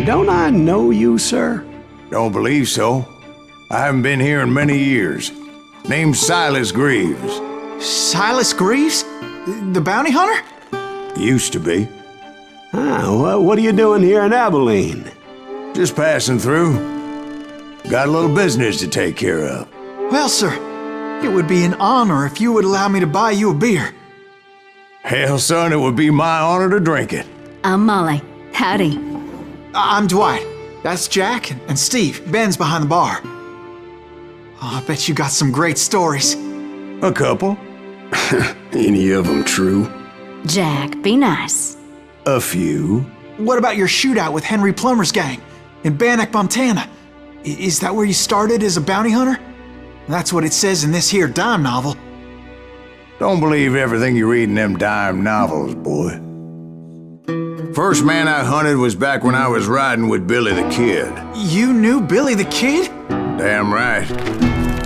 Don't I know you, sir? Don't believe so. I haven't been here in many years. Name's Silas Greaves. Silas Greaves? The bounty hunter? Used to be. Well, what are you doing here in Abilene? Just passing through. Got a little business to take care of. Well, sir, it would be an honor if you would allow me to buy you a beer. Hell, son, it would be my honor to drink it. I'm Molly. Howdy. I'm Dwight. That's Jack and Steve. Ben's behind the bar. Oh, I bet you got some great stories. A couple. Any of them true? Jack, be nice. A few. What about your shootout with Henry Plummer's gang in Bannock, Montana? Is that where you started as a bounty hunter? That's what it says in this here dime novel. Don't believe everything you read in them dime novels, boy. First man I hunted was back when I was riding with Billy the Kid. You knew Billy the Kid? Damn right.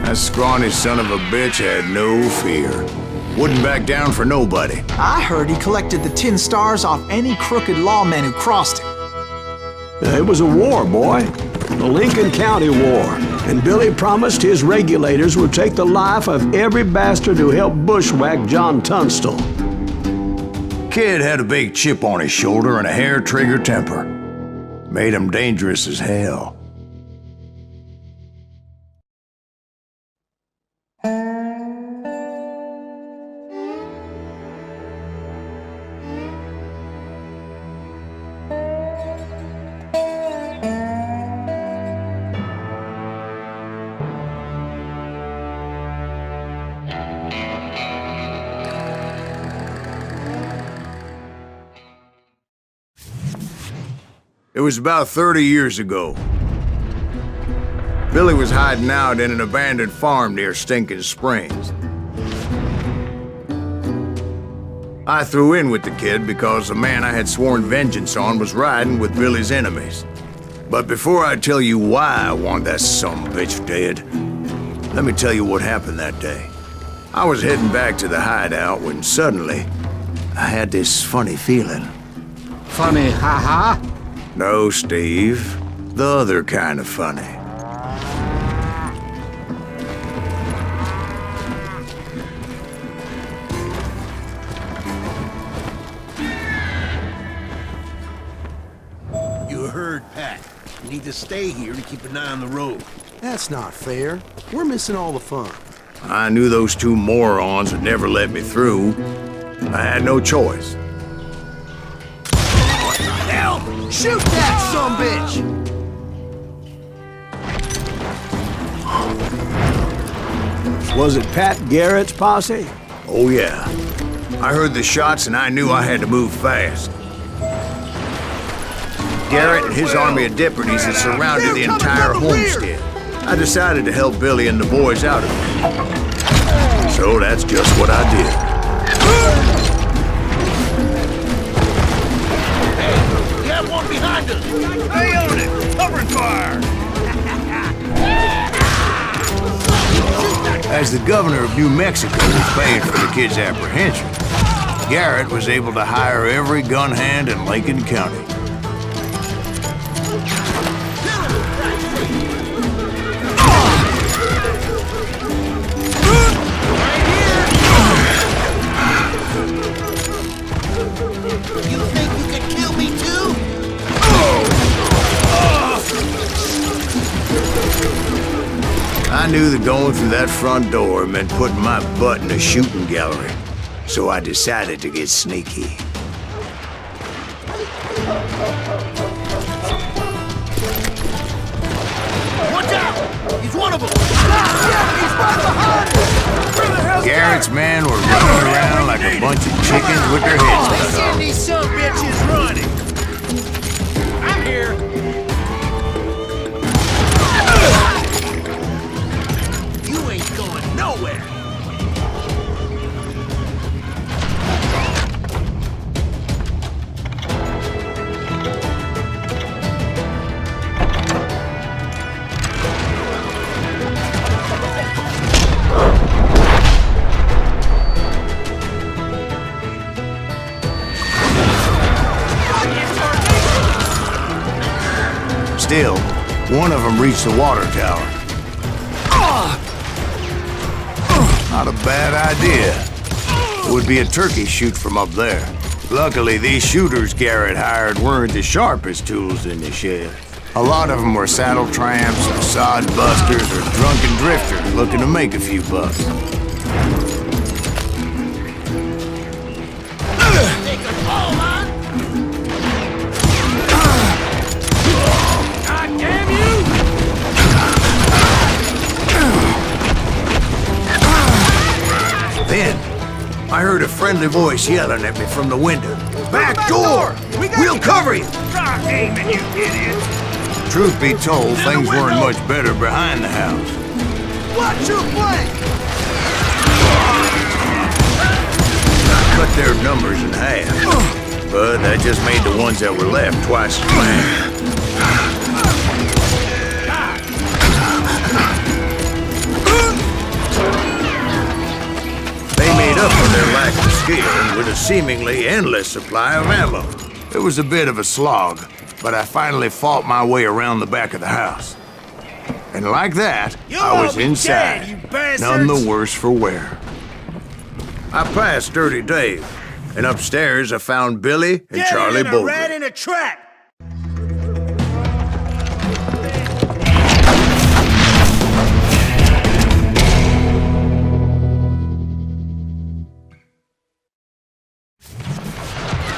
That scrawny son of a bitch had no fear. Wouldn't back down for nobody. I heard he collected the 10 stars off any crooked lawman who crossed him. It was a war, boy. The Lincoln County War. And Billy promised his regulators would take the life of every bastard who helped bushwhack John Tunstall. Kid had a big chip on his shoulder and a hair-trigger temper. Made him dangerous as hell. It was about 30 years ago. Billy was hiding out in an abandoned farm near Stinking Springs. I threw in with the kid because the man I had sworn vengeance on was riding with Billy's enemies. But before I tell you why I want that sumbitch dead, let me tell you what happened that day. I was heading back to the hideout when suddenly I had this funny feeling. Funny, ha-ha? No, Steve. The other kind of funny. You heard Pat. You need to stay here to keep an eye on the road. That's not fair. We're missing all the fun. I knew those two morons would never let me through. I had no choice. Hell! Shoot that sumbitch! Was it Pat Garrett's posse? Oh yeah. I heard the shots and I knew I had to move fast. Garrett and his army of deputies had surrounded the entire homestead. I decided to help Billy and the boys out of it. So that's just what I did. We have one behind us! Stay on it! Covering fire! As the governor of New Mexico was paying for the kid's apprehension, Garrett was able to hire every gun hand in Lincoln County. You think you can kill me too? I knew that going through that front door meant putting my butt in a shooting gallery, so I decided to get sneaky. Watch out! He's one of them! He's right behind us! Garrett's men were running around like a bunch of chickens with their heads cut off. These some bitches running! I'm here! You ain't going nowhere! still. One of them reached the water tower. Not a bad idea. It would be a turkey shoot from up there. Luckily, these shooters Garrett hired weren't the sharpest tools in the shed. A lot of them were saddle tramps, or sod busters, or drunken drifters looking to make a few bucks. Then, I heard a friendly voice yelling at me from the window. Back door! We'll cover you! Stop aiming, you idiot! Truth be told, things weren't much better behind the house. Watch your flank! I cut their numbers in half, but that just made the ones that were left twice as many. They made up for their lack of skill with a seemingly endless supply of ammo. It was a bit of a slog, but I finally fought my way around the back of the house. And like that, I was inside, none the worse for wear. I passed Dirty Dave, and upstairs I found Billy and Charlie Bolger. Rat in a trap!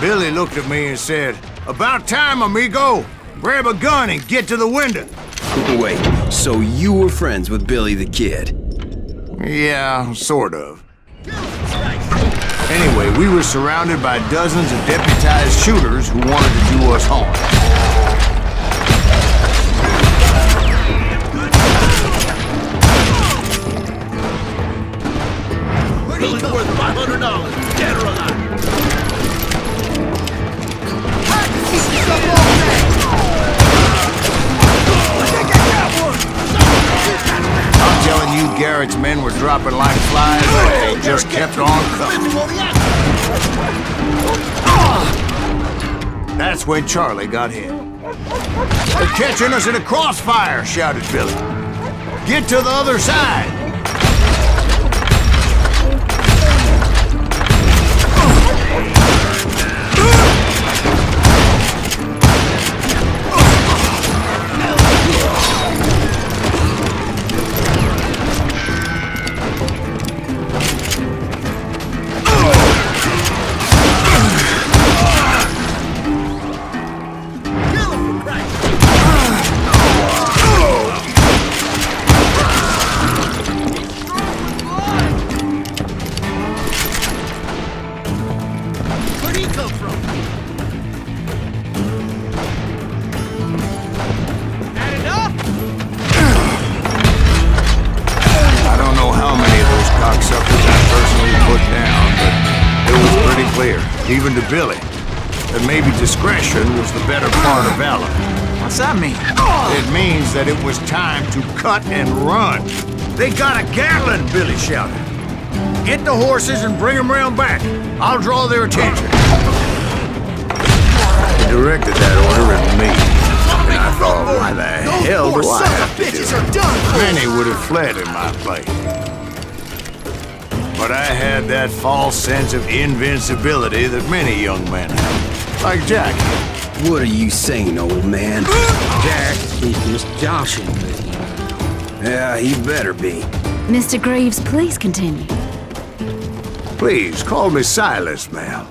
Billy looked at me and said, "About time, amigo! Grab a gun and get to the window." Wait, so you were friends with Billy the Kid? Yeah, sort of. Anyway, we were surrounded by dozens of deputized shooters who wanted to do us harm. Billy's worth $500, dead or alive! I'm telling you, Garrett's men were dropping like flies, but they just kept on coming. That's when Charlie got hit. "They're catching us in a crossfire," shouted Billy. "Get to the other side!" Even to Billy, that maybe discretion was the better part of valor. What's that mean? It means that it was time to cut and run. "They got a Gatling," Billy shouted. "Get the horses and bring them round back. I'll draw their attention." He directed that order at me, and I thought, why the hell do I have to do it? Many would have fled in my place. But I had that false sense of invincibility that many young men have, like Jack. What are you saying, old man? Jack is just joshing with you. Yeah, he better be. Mr. Greaves, please continue. Please, call me Silas, ma'am.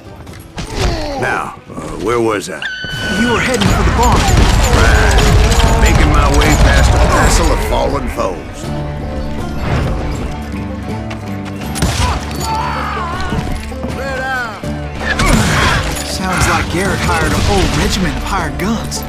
Now, where was I? You were heading for the barn. Right. Making my way past a passel of fallen foes. Sounds like Garrett hired a whole regiment of hired guns.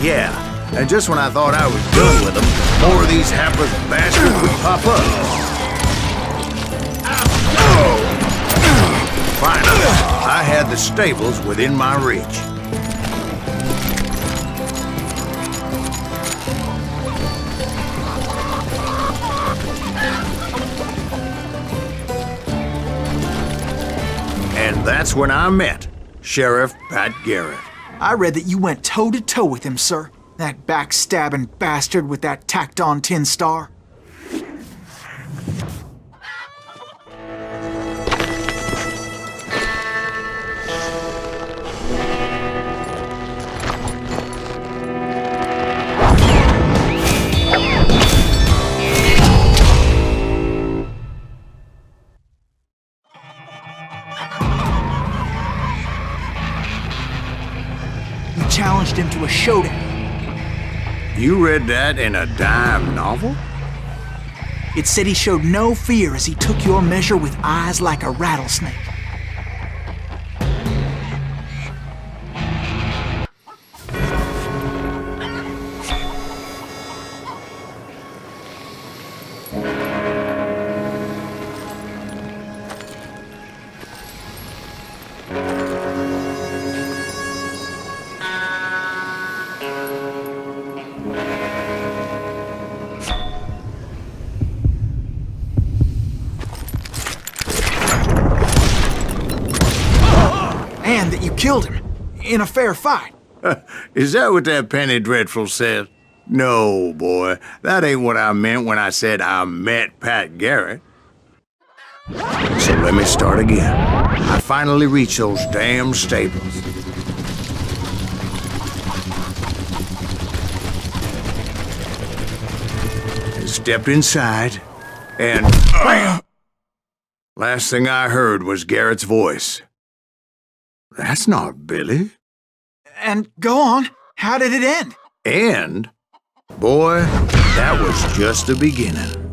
Yeah, and just when I thought I was done with them, more of these hapless bastards would pop up. Finally, I had the stables within my reach. that's when I met Sheriff Pat Garrett. I read that you went toe-to-toe with him, sir. That backstabbing bastard with that tacked-on tin star. Challenged him to a showdown. You read that in a dime novel? It said he showed no fear as he took your measure with eyes like a rattlesnake. And that you killed him in a fair fight. Is that what that Penny Dreadful said? No, boy. That ain't what I meant when I said I met Pat Garrett. So let me start again. I finally reached those damn stables. I stepped inside, and bam! Last thing I heard was Garrett's voice. That's not Billy. And go on, how did it end? And, boy, that was just the beginning.